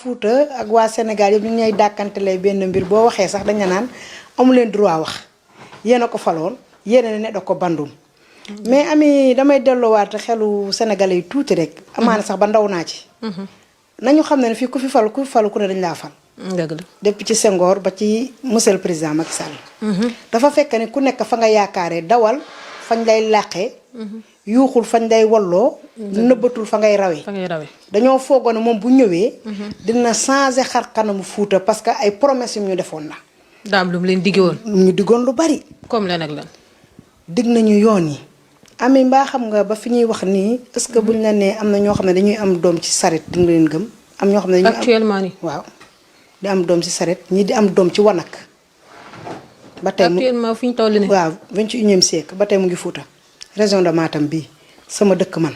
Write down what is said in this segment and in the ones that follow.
Fouta ak waa Sénégal yëpp ñu ñay dàkkantelee benn mbir boo waxee sax dañu naan amu leen droit wax yéen a ko faloon yéen a ne da ko bandum mais ami damay delloowaat xelu Sénégalais yi tuuti rek. amaana sax ba ndaw naa ci. nañu xam ne fii ku fi falu ku ne dañu laa fal. dëgg la depuis ci Senghor ba ci monsieur le président Macky Sall. dafa fekk ne ku nekk fa nga yaakaaree dawal fañ lay làqee. yuuxul fañ lay walloo. nëbbatul fa ngay rawee. dañoo foogoon ne moom bu ñëwee. dina changer xar kanamu Fuuta parce que ay promesses yu ñu defoon la. daam lu mu leen digge woon. ñu diggoon lu bari. comme lan ak lan. dig nañu yoon yi. ami mbaa xam nga ba fi ñuy wax nii est-ce que buñ la nee am na ñoo xam ne dañuy am doom ci saret di nga leen gëm. am ñoo xam ne dañuy actuellement nii waaw. di am doom ci saret ñii di am doom ci wanak. ba tey actuellement fi ñu toll nii. waaw 21e siècle ba tey mu ngi Fuuta. région de Matam bii sama dëkk man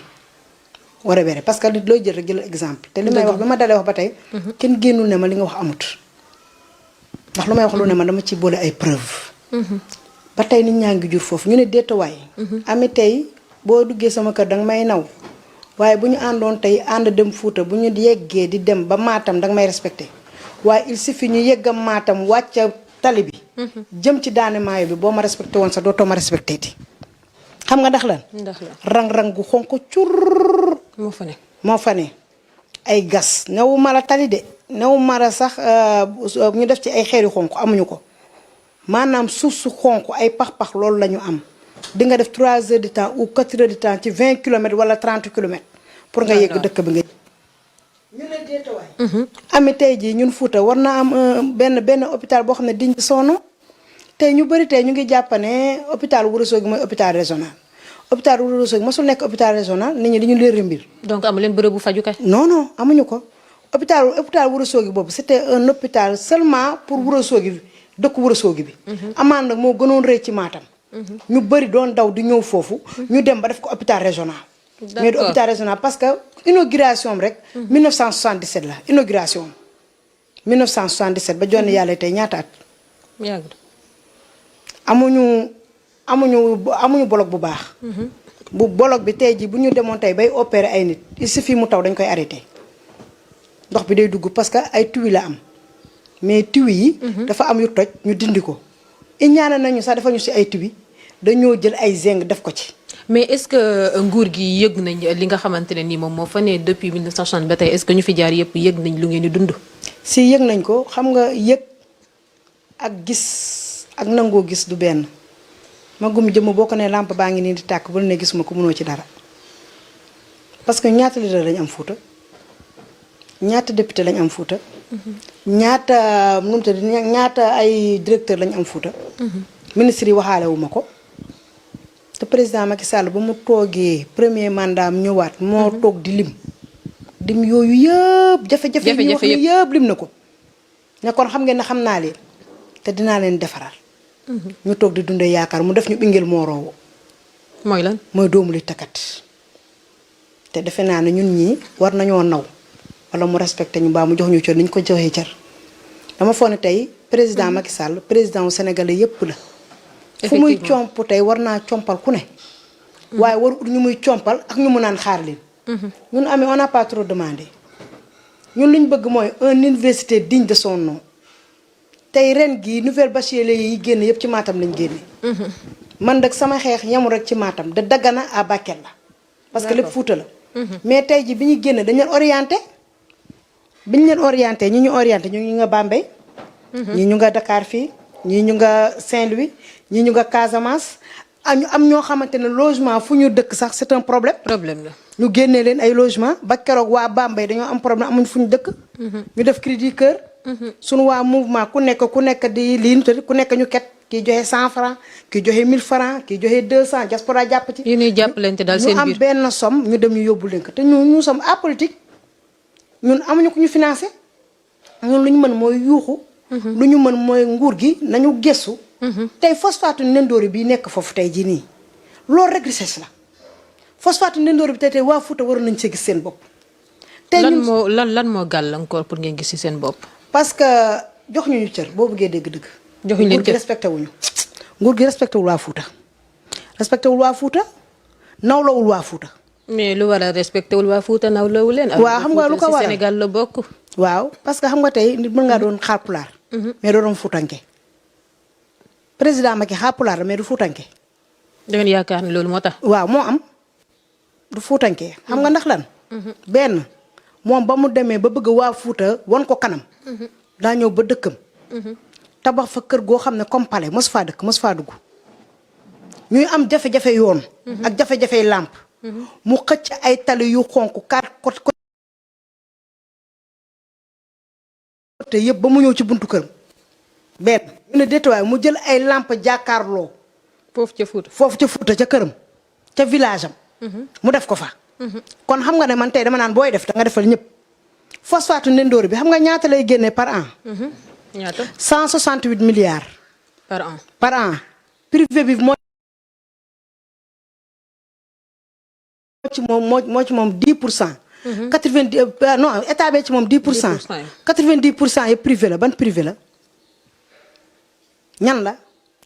war a bere parce que looy jël rek jël exemple. te li may wax bi ma dalee wax ba tey. kenn génnul ne ma li nga wax amut. ndax lu may wax lu ne ma dama ci boole ay preuve ba tey nit ñaa ngi jur foofu ñu ne déetawaay. ami tey boo duggee sama kër danga may naw waaye bu ñu àndoon tey ànd dem Fuuta bu ñu yeggee di dem ba Matam danga may respecté waaye il suffit ñu yeggam Matam wàcca tali bi. jëm ci daane maayo bi boo ma respecté woon sax dootoo ma respecté ti xam nga ndax lan. rang-rang gu xonk cur. moo fa ne ay gas newu mala tali de newu mala sax ñu def ci ay xeeri xonk amuñu ko maanaam suuf su xonk ay pax-pax loolu la ñu am di nga def 3 heures de temps ou 4 heures de temps ci 20 kilomètres wala 30 kilomètres pour nga yegg dëkk bi nga. ñu ne deetawaay. ami tey jii ñun Fuuta war na am benn hôpital boo xam ne diñ sonn tey ñu bëri tey ñu ngi jàpp ne hôpital Ourossogui mooy hôpital régional. hôpital Ourossogui mosul nekk hôpital régional nit ñi dañu leer mbir. donc amu leen bërëb bu fajukaay. non amuñu ko. hôpital Ourossogui boobu c'était un hôpital seulement pour Ourossogui bi dëkk Ourossogui bi. amaan nag moo gënoon rëy ci Matam. ñu bëri doon daw di ñëw foofu. ñu dem ba def ko hôpital régional. mais du hôpital régional parce que inauguration am rek. 1977 la inauguration am 1977 ba jonn yàlla tey ñaata at. yàgg amuñu bolog bu baax. bu bolog bi tey ji bu ñu demoon tey bay opérer ay nit il suffit mu taw dañ koy arrêté ndox bi day dugg parce que ay tuwi la am mais tuwi yi. dafa am yu toj ñu dindi ko. ñaana nañu sax dafa ñu si ay tuwi dañoo jël ay zinc def ko ci. mais est-ce que nguur gi yëg nañ li nga xamante ne nii moom moo fa ne depuis 1960 ba tey est-ce que ñu fi jaar yëpp yëg nañ lu ngeen di dund. si yëg nañ ko xam nga yëg ak gis ak nangoo gis du benn. magum jëmm boo ko ne lampe baa ngi nii di tàkk bu ne gisuma ko mënoo ci dara parce que ñaata leader lañ am Fuuta ñaata député lañ am Fuuta. ñaata nu mu tudd ñaata ay directeur lañ am Fuuta. ministre yi waxaale wu ma ko. te président Macky Sall ba mu toogee premier mandat am ñëwaat. moo toog di lim yooyu yëpp. jafe-jafe yi wax ni yëpp lim na ko. ne kon xam ngeen ne xam naa leen te dinaa leen defaral. ñu toog di dundee yaakaar mu def ñu bingel moo roowu. mooy lan mooy doomu li takat te defe naa ne ñun ñii war nañoo naw wala mu respecté ñu baa mu jox ñu cër ni ñu ko joxee cër. dama foog ne tey président Macky Sall président wu Sénégalais yépp la. fu muy comp tey war naa compal ku ne. waaye war ñu muy compal ak ñu mu naan xaar leen. ñun amee on n'a pas trop demandé ñun lu ñu bëgg mooy une université digne de son nom. tey ren gii nouvelle bachelier yi génn yëpp ci Matam lañ génne. man nag sama xeex yemul rek ci Matam de Dagana à Bakel la. parce que lépp Fuuta la. mais tey ji bi ñu génn dañ leen orienté. bi ñu leen orienté ñi ñu orienté ñu nga Bambey. ñii ñu nga Dakar fii ñii ñu nga Saint-Louis ñii ñu nga Casamance. ñu am ñoo xamante ne logement fu ñu dëkk sax c'est un problème. problème la ñu génnee leen ay logement ba keroog waa Bambey dañoo am problème amuñ fu ñu dëkk. ñu def cri du cœur. sunu waa mouvement ku nekk di lii ku nekk ñu ket kii joxe 100 francs kii joxe 1000 francs kii joxe 200 diaspora jàpp ci. yéen ñuy jàppalante daal seen biir ñu am benn somme ñu dem ñu yóbbu leen ko te ñu sommes apolitique ñun amuñu ko ñu financé ñun lu ñu mën mooy yuuxu. lu ñu mën mooy nguur gi nañu gëstu. tey phosphate Ndendoori bii nekk foofu tey jii nii loolu rek richesse la phosphate Ndendoori bi tey waa Fuuta waroon nañu see gis seen bopp. tey ñun lan moo gàllankoor pour ngeen gis ci seen bopp. parce que jox ñu cër boo bëggee dégg-dëgg. joxuñu leen nguur gi respecté wuñu nguur gi respecté wul waa Fuuta respecté wul waa Fuuta nawlawul waa Fuuta. mais lu war a respecté wul waa Fuuta nawlawu leen. waaw xam nga lu ko waral Sénégal la bokk. waaw parce que xam nga tey nit mën ngaa doon Haalpulaar. mais doo doon Fuutanke. président Macky Haalpulaar la mais du Fuutanke. da ngeen yaakaar ne loolu moo tax. waaw moo am du Fuutanke xam nga ndax lan. benn moom ba mu demee ba bëgg waa Fuuta won ko kanam. daa ñëw ba dëkkam. tabax fa kër goo xam ne comme palais mos faa dëkk mos faa dugg. ñuy am jafe-jafe yoon. ak jafe-jafe làmp. mu xëcc ay tali yu xonk côté yëpp ba mu ñëw ci buntu këram. benn ñu ne déetuwaay mu jël ay làmp jàkkaarloo. foofu ca Fuuta ca këram ca village am. mu def ko fa. kon xam nga ne man tey dama naan booy def da nga defal ñëpp. phosphate Ndendoori bi xam nga ñaata lay génnee par an. ñaata 168 milliards. par an privé bi moo ci moom 10%. 90 non état bee ci moom 10%. 90% yëpp privé la ban privé la. ñan la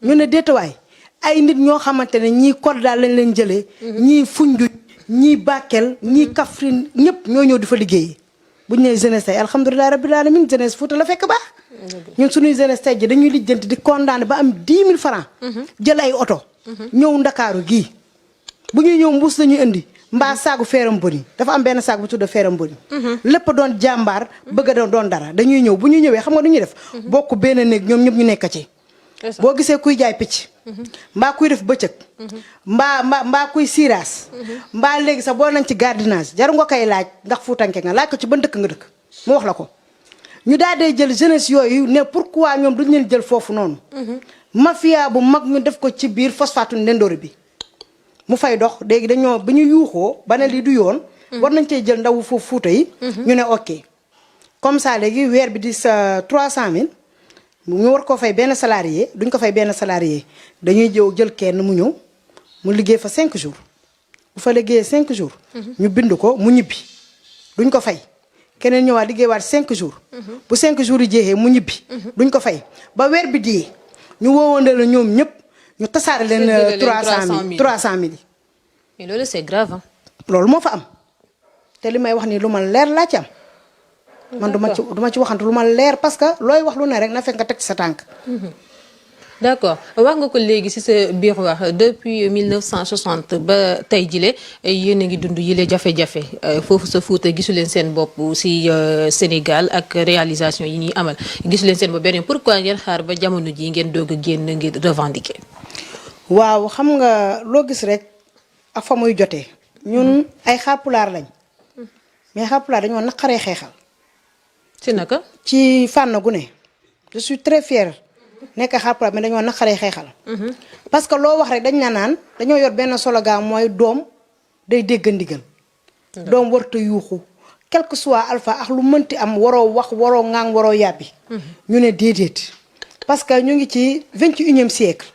ñu ne déetawaay ay nit ñoo xamante ne ñii Kolda lañ leen jëlee. ñii Foundiougne ñii Bakel ñii Kaffrine ñëpp ñoo ñëw di fa liggéeyi. bu ñu nee jeunesse tey alhamdulilah rabbil alamin jeunesse Fuuta la fekk baax. ñun suñuy jeunesse tey ji dañuy lijjanti di condamné ba am 10 000 francs. jël ay oto. ñëw Ndakaaru gii. bu ñuy ñëw mbuus lañuy indi mbaa saagu feeram bëri dafa am benn saag bu tudd feeram bëri. lépp doon jàmbaar bëgg a doon dara dañuy ñëw bu ñuy ñëwee xam nga du ñuy def. bokk benn néeg ñoom ñëpp ñu nekk ci. boo gisee kuy jaay picc. mbaa kuy def bëccëg. mbaa kuy siiraas. mbaa léegi sax boo nañ ci gardiennage jaru nga koy laaj ndax Fuutanke nga laaj ko ci ban dëkk nga dëkk mu wax la ko. ñu daal dee jël jeunesse yooyu ne pourquoi ñoom duñ leen jël foofu noonu. mafia bu mag ñu def ko ci biir phosphate Ndendoori bi. mu fay dox léegi dañoo bi ñu yuuxoo ba ne lii du yoon. war nañ cee jël ndawu foofu Fuuta yi. ñu ne ok comme ça léegi weer bi di sa 300000. ñu war koo fay benn salarié duñ ko fay benn salarié dañuy jël kenn mu ñëw mu liggéey fa 5 jours bu fa liggéeyee 5 jours. ñu bind ko mu ñibbi duñ ko fay keneen ñëwaat liggéeywaat 5 jours. bu 5 jours yi jeexee mu ñibbi. duñ ko fay ba weer bi dee ñu woowandee la ñoom ñëpp ñu tasaare leen. 300000 yi. mais loolu c'est grave hein. loolu moo fa am te li may wax nii lu ma leer laa ci am. man duma ci waxantu lu ma leer parce que looy wax lu ne rek na fekk nga teg ci sa tànk. d'accord wax nga ko léegi ci sa biir wax depuis 1960 ba tey jile yéen a ngi dund yile jafe-jafe foofu sa Fuuta gisu leen seen bopp ci Sénégal ak réalisation yi ñuy amal gisu leen seen bopp beneen pourquoi ngeen xaar ba jamono ji ngeen doog a génn ngir revendiquer. waaw xam nga loo gis rek ak fa muy jotee. ñun ay Haalpulaar lañ. mais Haalpulaar dañoo naqaree xeexal. ci naka. ci fànn gu ne je suis très fière nekk Haalpulaar mais dañoo naqaree xeexal. parce que loo wax rek dañ na naan dañoo yor benn slogan mooy doom day dégg ndigal. doom warta yuuxu quel que soit alpha ak lu mënti am waroo wax waroo ŋaang waroo yàbbi. ñu ne déedéet parce que ñu ngi ci 21e siècle.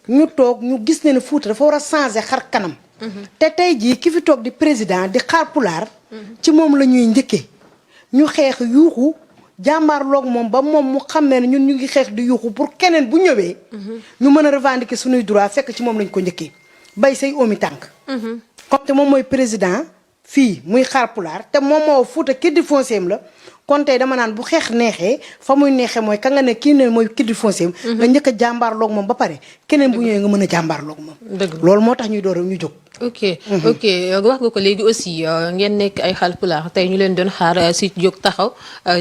ñu toog ñu gis ne Fuuta dafa war a changer xar kanam. te tey jii ki fi toog di président di Haalpulaar. ci moom la ñuy njëkkee. ñu xeex yuuxu jàmbaarloog moom ba moom mu xam ne ñun ñu ngi xeex di yuuxu pour keneen bu ñëwee. ñu mën a revendiquer suñuy droit fekk ci moom lañ ko njëkkee bay say omi tànk. comme te moom mooy président fii muy Haalpulaar te moom moo Fuuta kiddi foncier la kon tey dama naan bu xeex neexee fa muy neexee mooy ka nga ne kii ne mooy kiddi foncier nga njëkk a jàmbaarloog moom ba pare keneen bu ñëwee nga mën a jàmbaarloog moom. dëgg loolu moo tax ñuy door ñu jóg. ok wax nga ko léegi aussi ngeen nekk ay Haalpulaar tey ñu leen doon xaar si jóg taxaw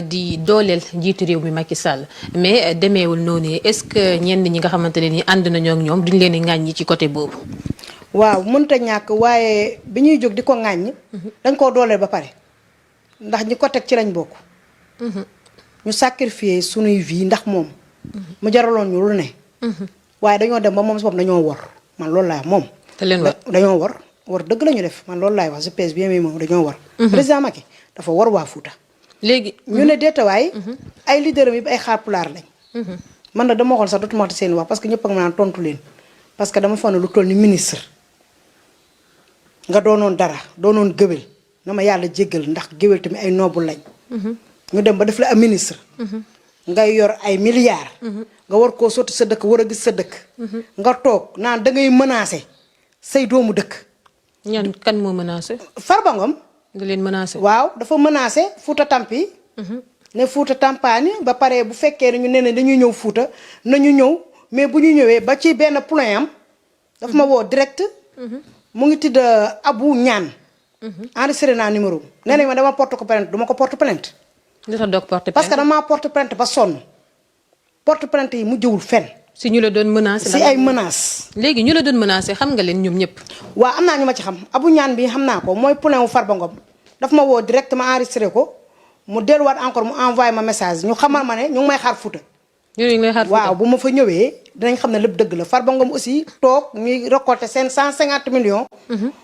di dooleel njiitu réew mi Macky Sall mais demeewul noonu est-ce que ñenn ñi nga xamante ne ni ànd nañoo ak ñoom duñ leen di ŋàññi ci côté boobu. waaw mënut a ñàkk waaye bi ñuy jóg di ko ŋàññ. dañ koo dooleel ba pare ndax ñi ko teg ci lañ bokk. ñu sacrifier sunuy vie ndax moom. mu jaraloon ñu lu ne. waaye dañoo dem ba moom si bopp dañoo wor man loolu laa moom. te leen war dañoo war dëgg la ñu def man loolu laay wax je pèse bien mais moom dañoo war. président Macky dafa war waa Fuuta. léegi ñu ne deetawaay. ay leader yi ay Haalpulaar lañ. man nag dama waxoon sax dootuma wax seen wax parce que ñëpp a ngi naan tontu leen parce que dama foog ne lu toll ni ministre nga doonoon dara doonoon géwél na ma yàlla jéggal ndax géwél tamit ay noobu lañ. ñu dem ba def la am ministre. ngay yor ay milliards. nga war koo sotti sa dëkk war a gis sa dëkk. nga toog naan da ngay menacer. say doomu dëkk. ñan kan moo menacé. Farba Ngom. nga leen menacé. waaw dafa menacé Fuuta Tampi ne Fouta Tampani ba pare bu fekkee ne ñu ne dañuy ñëw Fouta nañu ñëw mais bu ñu ñëwee ba ci benn point am daf ma woo direct. mu ngi tudd Abou Ñaan. enregistré naa numéro nee nañ ma dama porte ko plainte duma ko porte plainte. li tax doog porte plainte parce que dama porte plainte ba sonn porte plainte yi mu jëwul fenn. si ñu la doon menacé. si ay menaces. léegi ñu la doon menacé xam nga leen ñoom ñëpp. waaw am naa ñu ma ci xam Abou Ñaan bi xam naa ko mooy poulain wu Farba Ngom daf ma woo directement enregistré ko mu delluwaat encore mu envoyé ma message ñu xamal ma ne ñu ngi may xaar Fouta. ñu ngi lay xaar waaw bu ma fa ñëwee dinañ xam ne lépp dëgg la Farba Ngom aussi toog ñuy récolter seen 150 millions.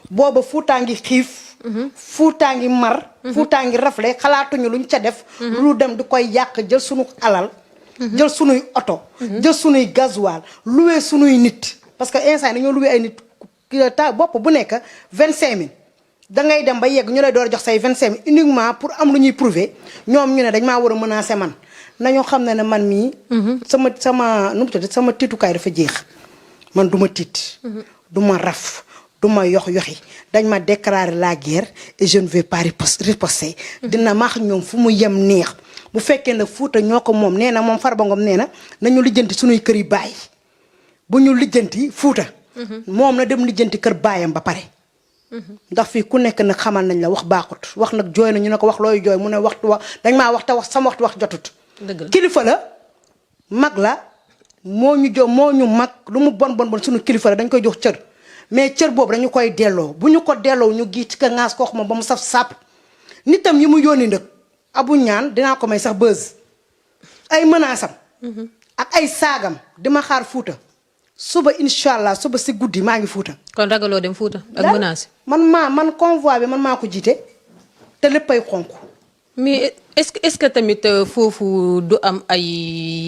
booba Fouta ngi xiif. Fouta ngi mar. Fouta ngi rafle xalaatuñu luñ ca def. lu dem di koy yàq jël sunu alal. jël sunuy oto. jël sunuy gasoil loué sunuy nit. parce que instant yii dañoo loué ay nit ta bopp bu nekk 25000 dangay dem ba yegg ñu lay door a jox say 25000 uniquement pour am lu ñuy prouver ñoom ñu ne dañ maa war a menacer man. nañoo xam ne man mii. sama nu mu tudd sama tiitukaay dafa jeex man du ma tiit. du ma raf du ma yoxi dañ ma déclarer la guerre et je ne vais pas riposter. dina maax ñoom fu mu yem neex. bu fekkee ne Fouta ñoo ko moom nee na moom Farba Ngom nee na nañu lijjanti sunuy kër yi baay bu ñu lijjanti Fouta. moom na dem lijjanti kër baayam ba pare. ndax fii ku nekk nag xamal nañ la wax baaxut wax nag jooy na ñu ne ko wax looy jooy mu ne waxtu wax dañ maa wax te wax sama waxtu wax jotut. kilifa la mag la moo ñu mag lu mu bon suñu kilifa la dañ koy jox cër mais cër boobu dañu koy delloo bu ñu ko delloo ñu gii ci ka ngaas koo xam ba mu saf sàpp nitam yi mu yónni nag Abou Ñaan dinaa ko may sax buzz ay menaces am ak ay saagam dima xaar Fouta suba incha allah suba si guddi maa ngi Fouta. kon ragaloo dem Fouta ak menaces. man convoi bi man maa ko jiite te léppay xonk. mais est-ce que tamit foofu du am ay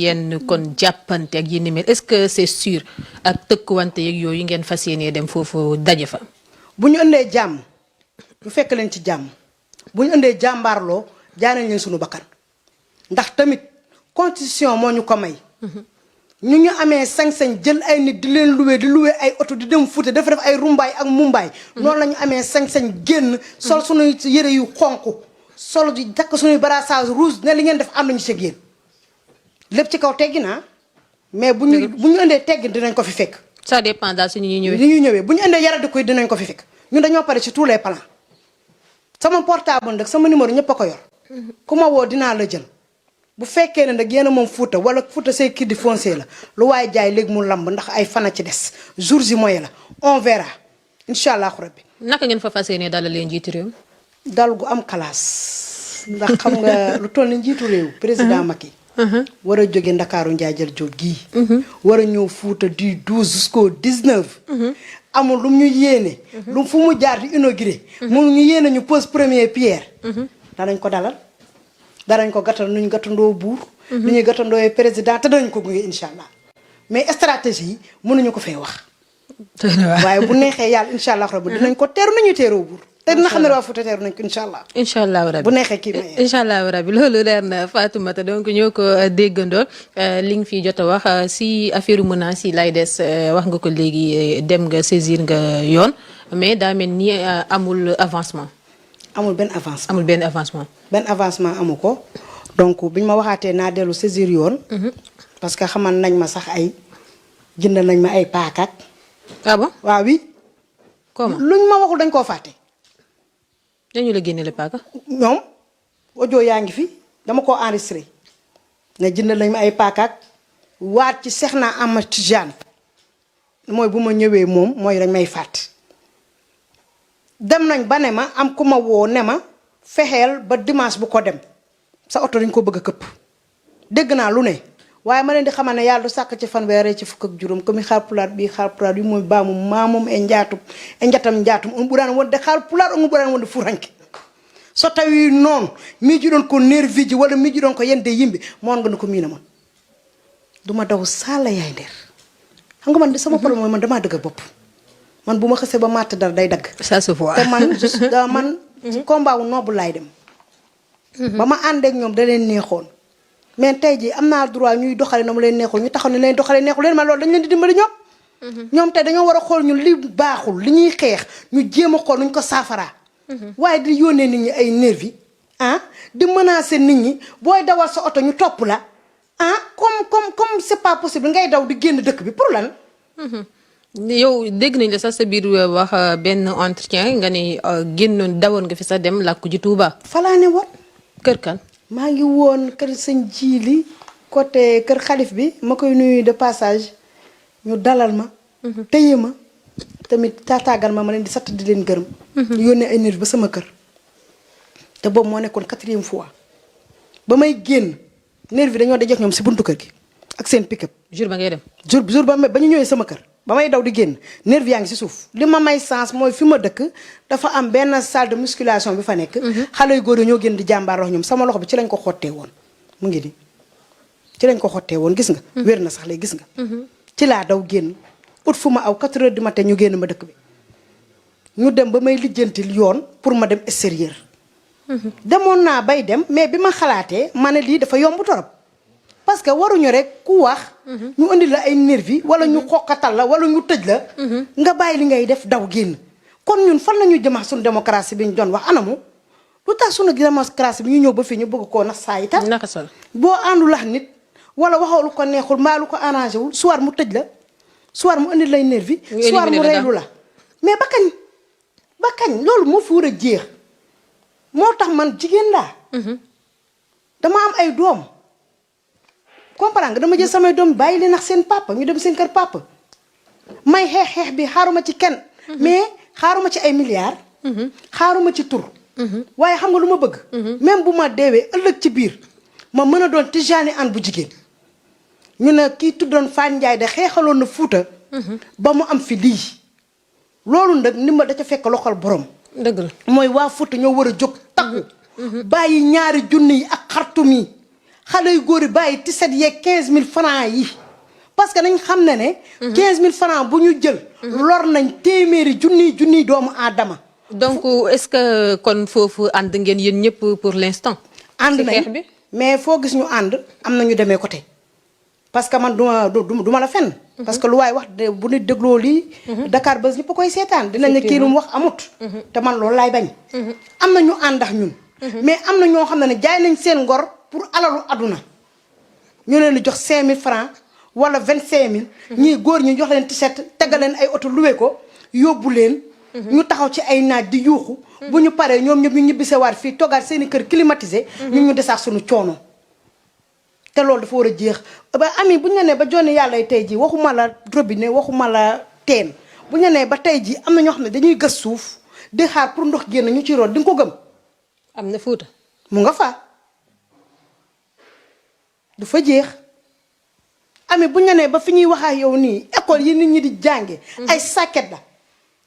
yenn kon jàppante ak yi ni mel est-ce que c'est sûr ak tëkkuwante yeeg yooyu ngeen fas yéenee dem foofu daje fa. bu ñu indee jàmm ñu fekk leen ci jàmm bu ñu indee jàmbaarloo jaanañ leen suñu bakkan ndax tamit constitution moo ñu ko may. ñu amee sañ-sañ jël ay nit di leen loué ay oto di dem Fouta dafa def ay rumbaay ak mumbaay. noonu la ñu amee sañ-sañ génn. sol suñuy yëre yu xonk. solo di dakk suñuy brassage rouge ne li ngeen def ànduñu ci yéen lépp ci kaw teggi naa mais bu ñu indee teggin dinañ ko fi fekk. ça dépend daal si ñuy ñëwee. li ñuy ñëwee bu ñu indee yaradi koy dinañ ko fi fekk ñun dañoo pare ci tous les plans sama portable nag sama numéro ñëpp a ko yor. ku ma woo dinaa la jël bu fekkee ne nag yéen a moom Fouta wala Fouta say kii di foncé la lu waaye jaay léegi mu lamb ndax ay fana ci des jours yi moyen la on verra incha allah rabbi. naka ngeen fa fas yéenee dalal leen njiitu réew. dal gu am classe ndax xam nga lu toll ni njiitu réew président Macky war a jóge Ndakaaru Njaajal jóg gii war a ñëw Fouta du 12 jusqu'au 19 amul lu ñu yéene lu fu mu jaar di inauguré mu ñu yéene ñu pose première pierre danañ ko dalal danañ ko gàttal nuñ gàttandoo buur nu ñuy gàttandoo président te danañ ko gunge incha allah mais stratégie yi mënuñu ko fee wax waaye bu neexee yàlla incha allah rabbi dinañ ko teeru nañuy teeroo buur te dina xam ne waa Fouta teeru nañ ko incha allah. incha allah rabi bu neexee kii may incha allah rabi loolu leer na Fatoumata donc ñoo ko déggandoo li nga fi jot a wax si affaire menaces yi lay des wax nga ko léegi dem nga saisir nga yoon mais daa mel ni amul avancement. amul benn avancement. benn avancement amu ko donc biñ ma waxaatee naa dellu saisir yoon. parce que xamal nañ ma sax ay jënd nañ ma ay paakaat. ah bon waaw oui. comment luñ ma waxul dañ koo fàtte. dañu la génne le paaka. ñoom audio yaa ngi fi dama koo enregistré ne jënd nañ ma ay paakaat waat ci Seex naa Ahmad Tijaan mooy bu ma ñëwee moom mooy dañ may fàtt. dem nañ ba ne ma am ku ma woo ne ma fexeel ba dimanche bu ko dem sa oto dañ ko bëgg a këpp dégg naa lu ne waaye ma leen di xamal ne yàlla du sàkk ci fanweer ci fukk ak juróom comme Haalpulaar bi Haalpulaar bi mooy baamu maamum e njatam njaatum on ɓurani wonde Haalpulaar on ɓurani wonde Fuuranke so tawi noon miijuɗon ko nervi ji walla miijuɗon ko yende yimɓe mon ganda ko miina mon duma daw sala yaay nder xam nga man sama problème mooy man damaa dëgg bopp man bu ma xësee ba matt dara day dagg. ça se voit te man combat wu noobu laay dem. ba ma ànd ak ñoom da leen neexoon. mais tey jii am naa droit ñuy doxale na mu leen neexoon ñu taxaw ne leen doxale neexul leen man loolu dañ leen di dimbali ñoom. ñoom tey dañoo war a xool ñu li baaxul li ñuy xeex ñu jéem a xool nuñ ko saafaraa. waaye di yónnee nit ñi ay nervi ah di menacer nit ñi booy dawal sa oto ñu topp la ah comme c'est pas possible ngay daw di génn dëkk bi pour lan. yow dégg nañ la sax sa biir wax benn entretien nga ne génnoon dawoon nga fi sax dem làkku ji Touba. falaa ne woon. kër kan. maa ngi woon kër sëñ Jili côté kër xalif bi ma koy nuyu de passage ñu dalal ma. téye ma tamit taataagal ma leen di sant di leen gërëm. ñu yónnee ay nerf ba sama kër. te boobu moo nekkoon 4e fois ba may génn nerf bi dañoo dajeek ñoom si buntu kër gi ak seen pick-up. jour ba ngay dem. jour ba ñu ñëwee sama kër ba may daw di génn nerf yaa ngi si suuf li ma may sens mooy fi ma dëkk dafa am benn salle de musculation bi fa nekk. xale yu góor yi ñoo génn di jàmbaarloo ñoom sama loxo bi ci lañ ko xottee woon mu ngi nii ci lañ ko xottee woon gis nga. wér na sax léegi gis nga. ci laa daw génn ut fu ma aw 4 heures du matin ñu génn ma dëkk bi ñu dem ba may lijjantil yoon pour ma dem extérieur. demoon naa bay dem mais bi ma xalaatee ma ne lii dafa yomb torop parce que waruñu rek ku wax. ñu indi la ay nervi wala ñu xoqatal la wala ñu tëj la. nga bàyyi li ngay def daw génn. kon ñun fan la ñuy jëmax suñu démocratie bi ñu doon wax anamu lu tax suñu démocratie bi ñu ñëw ba fii ñu bëgg koo nax saa yi tam. naka sol boo àndul ak nit wala waxoo lu ko neexul mbaa lu ko arrangé wul soit mu tëj la soit mu indi lay nervi soit mu reylu la mais ba kañ loolu moo fi war a jeex. moo tax man jigéen laa. dama am ay doom. comprendre nga dama jël samay doom bàyyi leen ak seen papa ñu dem seen kër papa. may xeex bi xaaruma ci kenn. mais xaaruma ci ay milliards. xaaruma ci tur. waaye xam nga lu ma bëgg. même bu ma deewee ëllëg ci biir ma mën a doon Tijani Anne bu jigéen. ñu ne kii tuddoon Fane Ndiaye de xeexaloon na Fuuta. ba mu am fi lii. loolu nag ni ma da ca fekk loxol borom. dëgg la mooy waa Fuuta ñoo war a jóg takku. bàyyi ñaari junni yi ak xartum yi xale yu góor yi bàyyi tiset yeeg 15000 francs yi parce que nañ xam ne 15000 francs bu ñu jël. lor nañ téeméeri junniy doomu aadama. donc est-ce que kon foofu ànd ngeen yéen ñëpp pour l'instant. ànd ci xeex nañ bi mais foo gis ñu ànd am na ñu demee côté parce que man duma la fenn. parce que lu waay wax bu nit dégloo lii. Dakar Buzz ñëpp a koy seetaan dinañ ne kii lu mu wax amut. te man loolu laay bañ. am na ñu ànd ak ñun. mais am na ñoo xam ne jaay nañ seen ngor pour alalu aduna. ñu leen di jox 5000 francs wala 25000. ñii góor ñi jox leen t-shirt tegal leen ay oto loué ko yóbbu leen. ñu taxaw ci ay naaj di yuuxu. bu ñu paree ñoom ñëpp ñu ñibbisewaat fii toggaat seen i kër climatisé. ñu desaat suñu coono. te loolu dafa war a jeex ba ami bu ñu la nee ba jonni yàlla tey jii waxuma la robinet waxuma la teen bu ñu la nee ba tey jii am na ñoo xam ne dañuy gas suuf di xaar pour ndox génn ñu ci root di nga ko gëm. am na Fuuta. mu nga fa du fa jeex ami bu ñu la nee ba fi ñuy wax ak yow nii école yi nit ñi di jànge ay sàkket la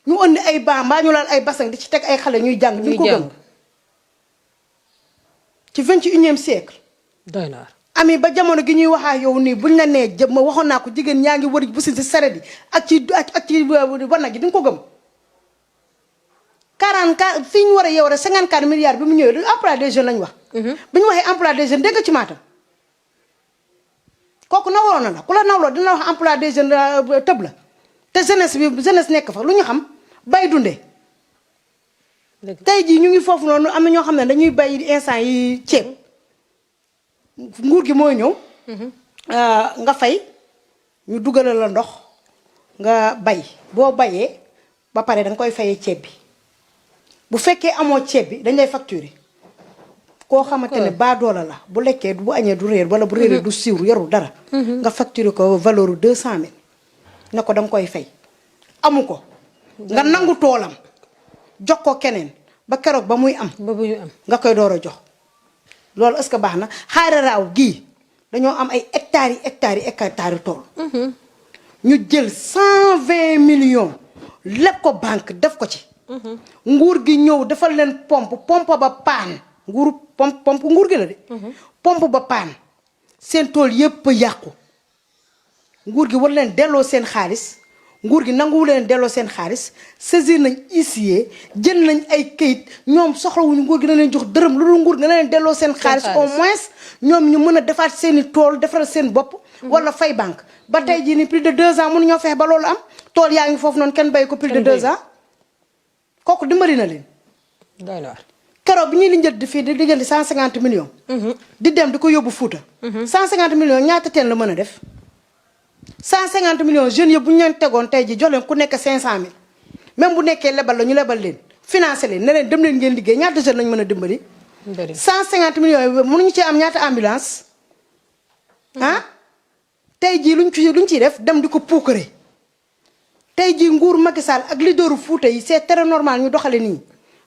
ñu indi ay mbaa ñu laal ay basang di ci teg ay xale ñuy jàng. di nga ko gëm ci 21e siècle. doy na ami ba jamono gi ñuy wax ak yow nii buñ la nee jëm ma waxoon naa ko jigéen ñaa ngi wër bu si saret yi ak ci wanag gi di nga ko gëm 44 fii ñu war a yow rek 54 milliards bi mu ñëwee emploi des jeunes lañ wax. bi ñu waxee emploi des jeunes dégg ci Matam kooku nawloo na la ku la nawloo dina wax emploi des jeunes tëb la te jeunesse nekk fa lu ñu xam bay dundee. tey jii ñu ngi foofu noonu am na ñoo xam ne dañuy bay instant yi ceeb. nguur gi mooy ñëw. nga fay ñu dugalal la ndox nga bay boo bayee ba pare danga koy fayee ceeb bi bu fekkee amoo ceeb bi dañ lay facturer koo xamante ne baadoola la bu lekkee bu añee du réer wala bu réeree du siiw yorul dara. nga facturer ko valeur 200000 ne ko danga koy fay amu ko. nga nangu toolam jox ko keneen ba keroog ba muy am. ba muy am nga koy door a jox. loolu est-ce que baax na xaara raaw gii dañoo am ay hectares yi tool. ñu jël 120 millions leb ko banque def ko ci. nguur gi ñëw defal leen pompe ba paan pompe nguur gi la de. pompe ba paan seen tool yépp yàqu nguur gi war leen delloo seen xaalis nguur gi nanguwu leen delloo seen xaalis saisir nañ huissier jël nañ ay kayit ñoom soxlawuñu nguur gi na leen jox dërëm lu dul nguur gi na leen delloo seen xaalis au moins ñoom ñu mën a defaat seeni tool defaral seen bopp wala fay banque ba tey jii ni plus de 2 ans mënuñoo fexe ba loolu am tool yaa ngi foofu noonu kenn bay ko plus de 2 ans kooku dimbali na leen keroog bi ñuy lijjanti fii di lijjanti 150 millions. di dem di ko yóbbu Fuuta. 150 millions ñaata teen la mën a def. 150 millions jeunes yëpp bu ñu leen tegoon tey ji jox leen ku nekk 500000 même bu nekkee lebal la ñu lebal leen financé leen ne leen dem leen ngeen liggéey ñaata jeunes lañ mën a dimbali. 150 millions yi mënuñu cee am ñaata ambulance ah tey jii luñ ciy def dem di ko puukare tey jii nguuru Macky Sall ak leaderu Fuuta yi c'est très normal ñu doxale nii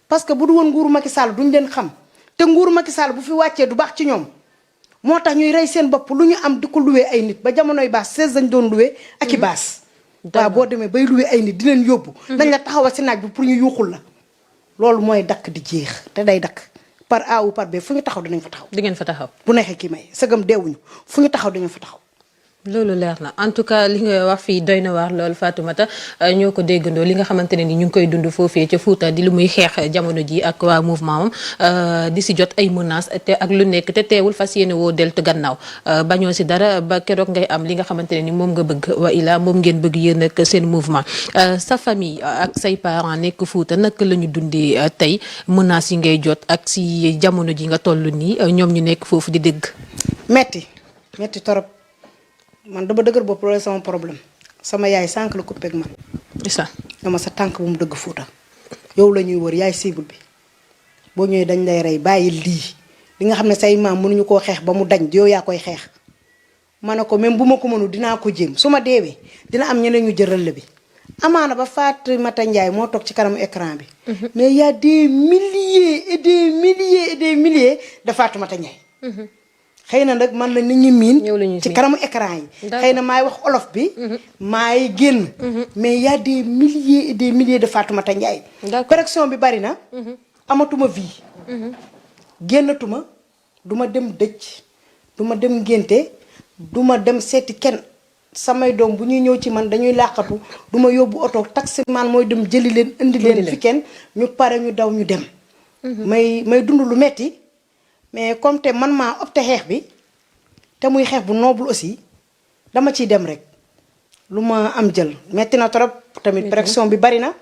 parce que bu du woon nguuru Macky Sall duñ leen xam te nguuru Macky Sall bu fi wàccee du baax ci ñoom moo tax ñuy rey seen bopp lu ñu am di ko luwee ay nit ba jamonoy baas 16 dañ doon luwee ak i baas waaw boo demee bay luwee ay nit di leen yóbbu dañ la taxawal si naaj bi pour ñu yuuxul la loolu mooy dakk di jeex te day dakk par A ou par B fu ñu taxaw dinañ fa taxaw. di ngeen fa taxaw. bu neexee kii may sëgam deewuñu fu ñu taxaw dinañ fa taxaw. loolu leer na en tout cas li nga wax fii doy na waar loolu Fatoumata ñoo ko déggandoo li nga xamante ne ni ñu ngi koy dund foofee ca Fouta di lu muy xeex jamono ji ak waa mouvement am di si jot ay menaces te ak lu nekk te teewul fas yéene woo deltu gannaaw bañoo si dara ba keroog ngay am li nga xamante ne ni moom nga bëgg wa ila moom ngeen bëgg yéen ak seen mouvement sa famille ak say parents nekk Fouta naka la ñu dundee tey menaces yi ngay jot ak si jamono ji nga toll nii ñoom ñu nekk foofu di dégg. metti torop. man dama dëgër bopp loolu sama problème sama yaay sànq la coupé ak man. isa dama sa tànk bu mu dëgg Fuuta yow la ñuy wër yaay cible bi boo ñëwee dañ lay rey bàyyi lii li nga xam ne say maam mënuñu koo xeex ba mu dañ yow yaa koy xeex. ma ne ko même bu ma ko mënul dinaa ko jéem su ma deewee dina am ñeneen ñu jëral la bi amaana ba Fatoumata Ndiaye moo toog ci kanamu écran bi. mais y a des milliers et des milliers et des milliers de Fatoumata Ndiaye. xëy na nag man la nit ñi miin ci kanamu écran yi xëy na maay wax olof bi maay génn mais y a des milliers et des milliers de Fatoumata Ndiaye pression bi bari na amatuma vie génnatuma duma dem dëj duma dem ngénte duma dem seeti kenn samay doom bu ñuy ñëw ci man dañuy làqatu duma yóbbu oto taxi man mooy dem jëli leen indi leen fi kenn ñu pare ñu daw ñu dem may dund lu metti mais comme te man maa opté xeex bi te muy xeex bu noble aussi dama ciy dem rek lu ma am jël metti na trop tamit pression bi bari na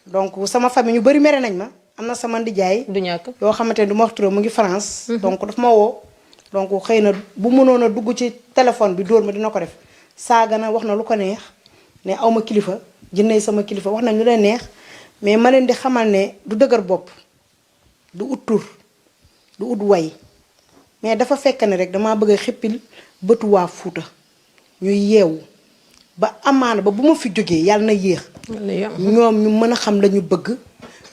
donc sama famille ñu bari mere nañ ma am na sama ndijaay du ñàkk yoo xamante ne du ma wax turam mu ngi France donc daf ma woo donc xëy na bu mënoon a dugg ci téléphone bi dóor ma dina ko def saaga na wax na lu ko neex ne awma kilifa jëndee sama kilifa wax nañ lu leen neex mais ma leen di xamal ne du dëgër bopp du ut tur du ut way mais dafa fekk ne rek damaa bëgg a xippil bëtu waa Fuuta ñuy yeewu ba amaana ba bu ma fi jógee yàlla na yéex ñoom ñu mën a xam la ñu bëgg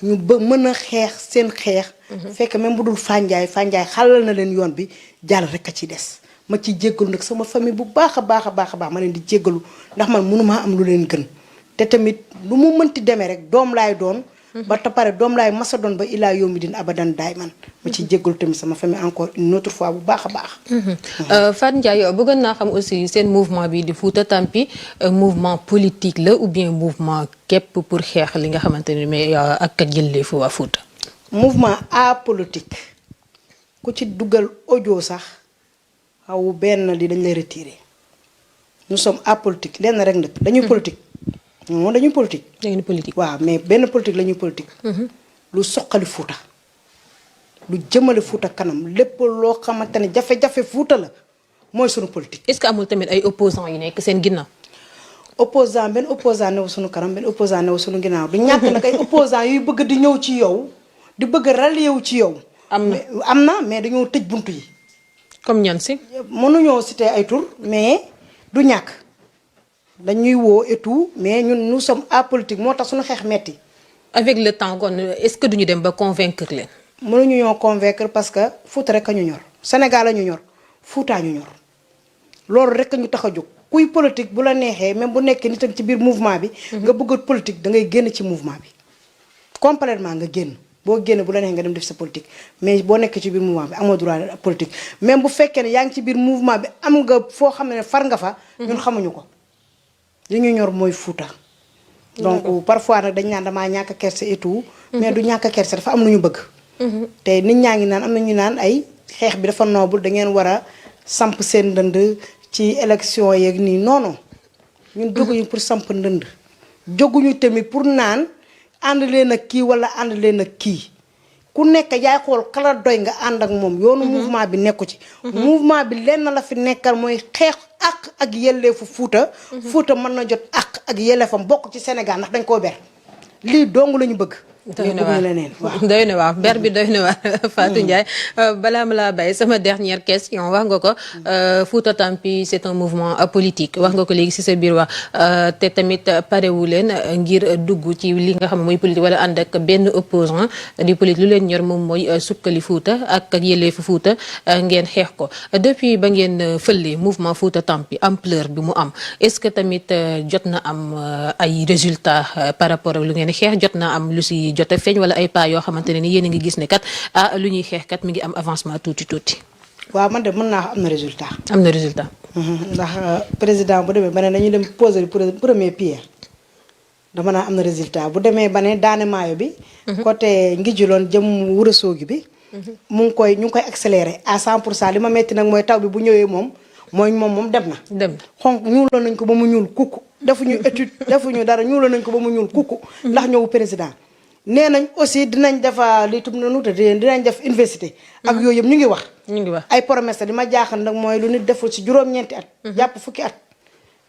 ñu mën a xeex seen xeex fekk même bu dul fànjaay xalal na leen yoon bi jàll rek a ci des ma ci jéggalu nag sama famille bu baax a baax a baax a baax ma leen di jéggalu ndax man mënumaa am lu leen gën te tamit lu mu mënti demee rek doom laay doon ba te pare doom laay masa doon ba ilaa yawmi din abadan daay man ma ci jéggalu tamit sama famille encore une autre fois bu baax a baax. Fatou Ndiaye bëggoon naa xam aussi seen mouvement bi di Fouta Tampi mouvement politique la ou bien mouvement képp pour xeex li nga xamante ne mais ak kat yëleefu waa Fouta. mouvement apolitique ku ci dugal audio sax xaw benn li dañ lay retirer nous sommes apolitique lenn rek nag dañuy politique. non dañuy politique. dañuy politique waaw mais benn politique la ñuy politique. lu soqali Fuuta lu jëmale Fuuta kanam lépp loo xamante ne jafe-jafe Fuuta la mooy sunu politique. est-ce que amul tamit ay opposants yu nekk seen ginnaaw. benn opposant newu sunu kanam benn opposant newu sunu ginnaaw du ñàkk nag ay opposants yuy bëgg di ñëw ci yow di bëgg a rallier wu ci yow. am na mais dañoo tëj buntu yi. comme ñan si. mënuñoo citer ay tur mais du ñàkk. dañuy woo et tout mais ñun nous sommes apolitique moo tax suñu xeex metti avec le temps kon est-ce que duñu dem ba convaincre leen. mënuñu ñoo convaincre parce que Fuuta rek a ñu ñor Sénégal a ñu ñor Fuuta ñu ñor loolu rek a ñu tax a jóg kuy politique bu la neexee même bu nekkee nitam ci biir mouvement bi. nga bëgg politique da ngay génn ci mouvement bi complètement nga génn boo génn bu la neexee nga dem def sa politique mais boo nekkee ci biir mouvement bi amoo droit politique même bu fekkee ne yaa ngi ci biir mouvement bi am nga foo xam ne far nga fa. ñun xamuñu ko. li ñu ñor mooy Fuuta donc parfois nag dañ naan damaa ñàkk kerse et tout mais du ñàkk kerse dafa am lu ñu bëgg te nit ñaa ngi naan am na ñu naan ay xeex bi dafa noble da ngeen war a samp seen ndënd ci élection yeeg nii non non ñun jóguñu pour samp ndënd jóguñu tamit pour naan ànd leen ak kii wala ànd leen ak kii ku nekk yaay xool kala doy nga ànd ak moom yoonu mouvement bi nekku ci mouvement bi lenn la fi nekkal mooy xeex ak yelleefu Fuuta Fuuta mën na jot ak yelleefam bokk ci Sénégal ndax dañ koo ber lii dong la ñu bëgg doy na waar leneen waaw doy na waar ber bi doy na waar Fatou Ndiaye balaa ma laa bàyyi sama dernière question wax nga ko Fouta Tampi c'est un mouvement politique wax nga ko léegi ci sa biir wax te tamit parewu leen ngir dugg ci li nga xam ne mooy politique wala ànd ak benn opposant di politique lu leen ñor moom mooy sukkali Fouta ak yelleefu Fouta ngeen xeex ko depuis ba ngeen fële mouvement Fouta Tampi ampleur bi mu am est-ce que tamit jot na am ay résultats par rapport ak lu ngeen xeex jot na am lu ci jot a feeñ wala ay pas yoo xamante ne ni yéen a ngi gis ne kat lu ñuy xeex kat mi ngi am avancement tuuti. waaw man de mën naa am na résultat. am na résultat. ndax président bu demee ba ne dañuy dem poser premier pierre dama naa am na résultat bu demee ba ne daane maayo bi. côté Ngijuloon jëm Ourossogui bi. ñu ngi koy accélérer à 100% li ma metti nag mooy taw bi bu ñëwee moom dem na. xonk ñuuloon nañ ko ba mu ñuul kukku defuñu étude defuñu dara ñuuloon nañ ko ba mu ñuul kukku ndax ñëwu président. nee nañ aussi dinañ defa li tum nanu te dinañ def université ak yooyu yëpp ñu ngi wax ay promesse di ma jaaxal nag mooy lu nit deful ci juróom-ñeenti at jàpp fukki at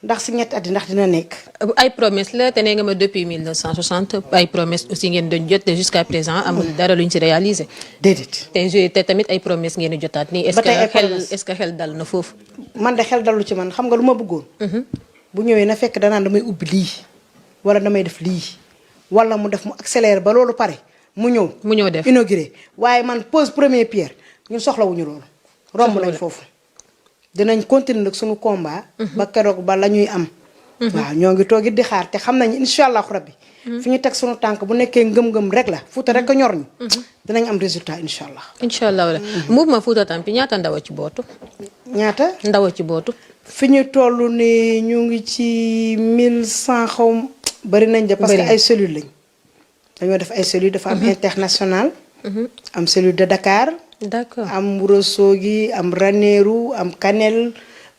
ndax si ñetti at yi ndax dina nekk ay promesse la te nee nga ma depuis 1960 ay promesse aussi ngeen doon jot te jusqu'à présent amul dara luñ ci réalisé déedéet te tamit ay promesse ngeen di jotaat nii est-ce que xel dal na foofu man de xel dalu ci man xam nga lu ma bëggoon bu ñëwee na fekk danaan damay ubbi lii wala damay def lii wala mu def mu accéléré ba loolu pare mu ñëw def inauguré waaye man pose première pierre ñun soxlawuñu loolu romb lañ foofu dinañ continuer nag suñu combat ba keroog ba la ñuy am waaw ñoo ngi toog it di xaar te xam nañ incha allahu rabbi fi ñu teg suñu tànk bu nekkee ngëm-ngëm rek la Fuuta rek a ñor ñu dinañ am résultat incha allah wala mouvement Fouta Tampi ñaata ndaw a ci bootu fi ñu toll ni ñu ngi ci 1100 xaw bari nañ de parce que ay cellules lañ dañoo def ay cellules dafa am international am cellule de Dakar d'accord am Ourossogui am Ranérou am Kanel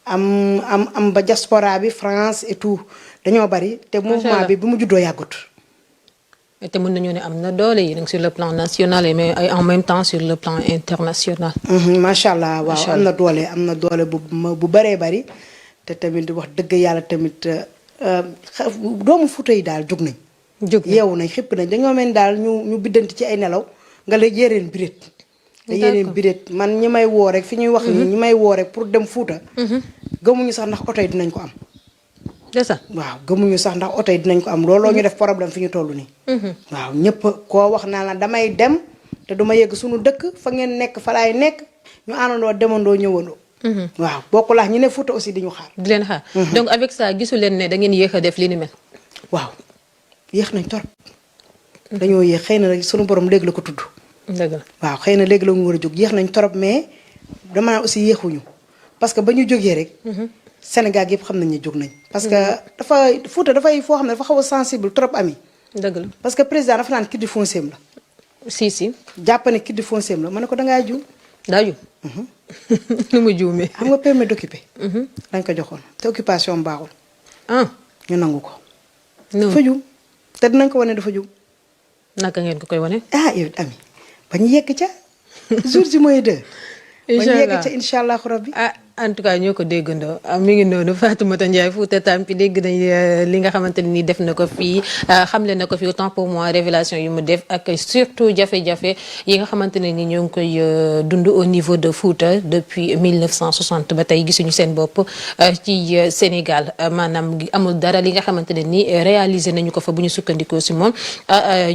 am ba diaspora bi France et tout dañoo bari te mouvement bi mu juddoo yàggut te mën nañoo ne am na doole yi sur le plan national mais en même temps sur le plan international macha allah waaw am na doole bu baree bari te tamit wax dëgg yàlla tamit doomu Fuuta yi daal jóg nañ yeewu nañ xëpp nañ dañoo mel daal ñu biddanti ci ay nelaw nga la yéreen biréet man ñi may woo rek fi ñuy wax ni ñi may woo rek pour dem Fuuta gëmuñu sax ndax oto yi dinañ ko am waaw gëmuñu sax ndax oto yi dinañ ko am looloo ñu def problème fi ñu toll nii waaw ñëpp koo wax naa la damay dem te duma yegg suñu dëkk fa ngeen nekk fa laay nekk ñu àndandoo demandoo ñëwandoo waaw bokkul ak ñi ne Fuuta aussi di leen xaar donc avec ça gisu leen ne da ngeen yéex a def li ni mel waaw yéex nañ torop dañoo yéex xëy na rek sunu borom léegi la ko tudd dëgg la waaw xëy na léegi la mu war a jóg yéex nañ torop mais dama naa aussi yéexuñu parce que ba ñu jógee rek Sénégal yëpp xam nañ ne jóg nañ parce que Fuuta dafay foo xam ne dafa xaw a sensible trop ami dëgg la parce que président dafa naan kit di foncier la si jàpp ne kit di foncier la ma ne ko dangaa juum daa juum nu mu juumee xam nga permis d'occuper dañ ko joxoon te occupation baaxul ñu nangu ko dafa juum te dinañ ko wane dafa juum naka ngeen ko koy wane yow ami ba ñu yegg ca jour ji mooy 2 ba ñu yegg ca incha allahu rabbi en tout cas ñoo ko déggandoo mi ngi noonu Fatoumata Ndiaye Fouta Tampi dégg nañ li nga xamante ne ni def na ko fii xamle na ko fii autant pour moi révélation yu mu def ak surtout jafe-jafe yi nga xamante ne ni ñoo ngi koy dund au niveau de Fouta depuis 1960 ba tey gisuñu seen bopp ci Sénégal maanaam amul dara li nga xamante ne ni réalisé nañu ko fa bu ñu sukkandikoo si moom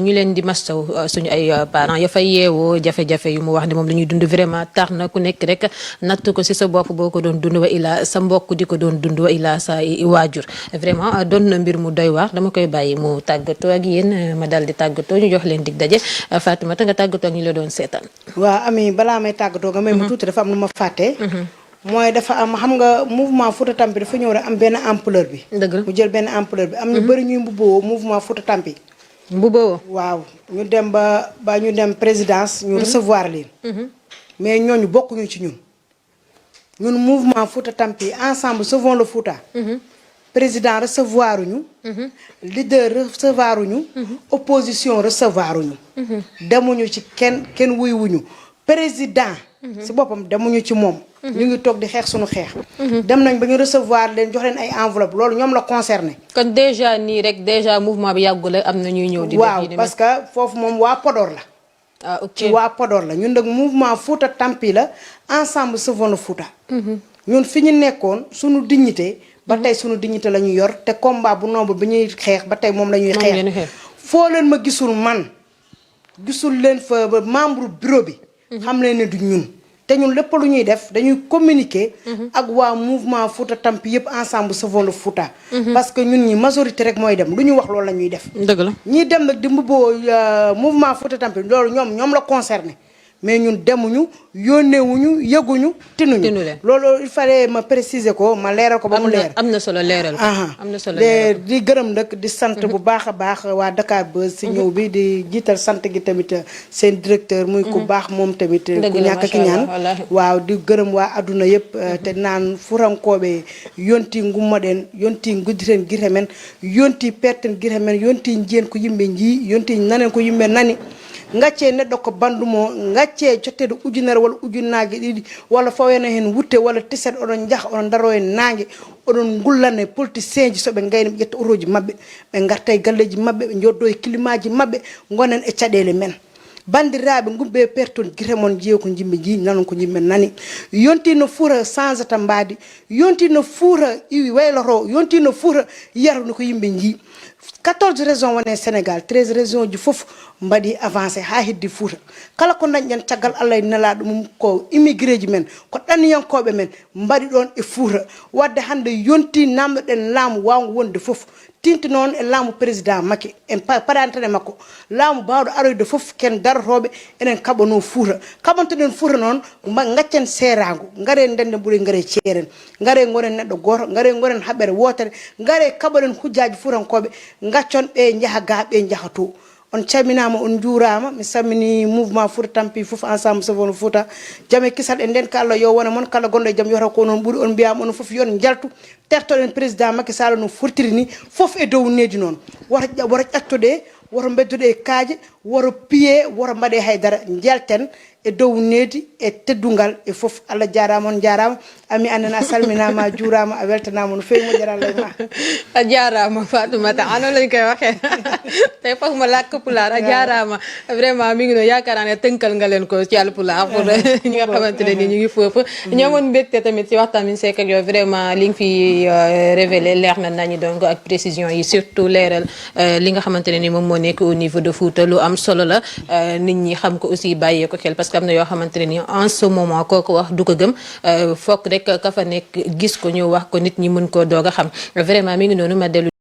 ñu leen di mastaw suñu ay parents ya fay yeewoo jafe-jafe yu mu wax ne moom la ñuy dund vraiment tar na ku nekk rek natt ko si sa bopp ko doon dund wa ilaa sa mbokk di ko doon dund wa ilaa sa waajur vraiment doon na mbir mu doy waar dama koy bàyyi mu tàggatoo ak yéen ma dal di tàggatoo ñu jox leen dig daje Fatoumata nga tàggatoo ak ñi la doon seetaan waaw ami balaa may tàggatoo nga may mu tuuti dafa am lu ma fàtte mooy dafa am xam nga mouvement Fouta Tampi dafa ñëw rek am benn ampleur bi dëgg la mu jël benn ampleur bi am ñu bëri ñuy mbubboo mouvement Fouta Tampi waaw ñu dem ba ñu dem présidence ñu recevoir leen mais ñooñu bokkuñu ci ñun mouvement Fouta Tampi ensemble sauvons le Fouta président recevoir uñu leader recevoir uñu opposition recevoir uñu demuñu ci kenn wuy wuñu président si boppam demuñu ci moom ñu ngi toog di xeex suñu xeex dem nañ ba ñu recevoir leen jox leen ay enveloppe loolu ñoom la concerné kon déjà nii rek déjà mouvement bi yàggul am na ñuy ñëw di waaw parce que foofu moom waa Podor la ah ok ci waa Podor la ñun nag mouvement Fouta Tampi la ensemble Sauvons le Fouta ñun fi ñu nekkoon suñu dignité ba tey suñu dignité la ñu yor te combat bu nombre bi ñuy xeex ba tey moom la ñuy xeex foo leen ma gisul man gisul leen fa membre bureau bi xam leen ne du ñun te ñun lépp lu ñuy def dañuy communiquer ak waa mouvement Fouta Tampi yëpp ensemble Sauvons le Fouta parce que ñun ñi majorité rek mooy dem lu ñu wax loolu la ñuy def dëgg la ñiy dem nag di mbubboo mouvement Fouta Tampi loolu ñoom la concerné mais ñun demuñu yónneewuñu yëguñu tinuñu loolu il fallait ma préciser ko ma leeral ko ba mu leer am na solo leeral ko am na solo di gërëm nag di sant bu baax a baax waa Dakar Buzz si ñëw bi di jiital sant gi tamit seen directeur muy ku baax moom tamit ku ñàkk ki ñaan waaw di gërëm waa adduna yëpp te naan furankooɓe yonti ngummoɗen yonti guddiren guite men yonti perten guite men yonti jiyen ko yimɓe jii yonti nanen ko yimɓe nani ngacce neɗɗo ko bandumo ngacce cottede ujunere walla ujunnaje ɗiɗi walla fawena hen wutte walla tiset oɗon jaaha oɗon daro hen nangue oɗon gullane politicien ji soɓe gayni ɓe ƴetta auto ji mabɓe ɓe garta e galleji mabɓe ɓe joddo e climat ji mabɓe gonen e caɗele men bandiraɓe gumɓe perton guite mon jeeya ko jimɓe jii nanon ko yimɓe nani yonti no Fouta change ta mbaadi yonti no Fouta iwi wayloto yonti no Fouta yiyata ko yimɓe jii 14 régions wone Sénégal 13 régions ji fof mbaɗi avancé ha heddi Fouta kala ko dañƴen caggal Allah e nelaɗo mum ko immigré ji men ko ɗanniyankoɓe men mbaɗi ɗon e Fouta wadde hande yonti namdoɗen laamu wawgo wonde fof tinti noon e laamu président Macky en paɗantane makko laamu bawɗo aroyde fof ken darotoɓe enen kaɓano Fouta kaɓantoɗen Fouta noon gaccen seerago gaare ndenden ɓuuri gaare ceeren gaare gonen neɗɗo goto gaare gonen haɓere wotere gaare kaɓoɗen hujjaji fuurankoɓe gaccon ɓe jaaha ga ɓe jaaha to on calminama on juurama mi sammini mouvement Fouta Tampi fof ensemble Sauvons le Fouta jaame kisal e nden ka Allah yo wona moon kala gonɗo e jaam yota ko noon ɓuuri on mbiyama onon fof yon jaltu tertoɗen président Macky Sall no fortiri ni fof e dow needi noon woto ƴattude woto beddude e kaaje woto piye woto mbaɗe haydara jelten e dow needi e teddungal e fof Allah jarama on jarama ami annen a salminama a juurama a weltanama no fewi moƴƴaral ma a jarama Fatoumata ano lañ koy waxee tey foog ma làkk pulaar a jarama vraiment mi ngi noonu yaakaar naa ne tënkal nga leen ko ci àll pulaar pour ñi nga xamante ne ni ñu ngi foofu ñoomoon mbégte tamit ci waxtaan mi sekk ak yow vraiment li nga fi révélé leer na nañu donc ak précision yi surtout leeral li nga xamante ne ni moom moo nekk au niveau de Fouta lu am solo la nit ñi xam ko aussi bàyyee ko xel parce que am na yoo xamante ne ni en ce moment kooku wax du ko gëm fokk rek ka fa nekk gis ko ñu wax ko nit ñi mën koo doog a xam vraiment mi ngi noonu ma dellu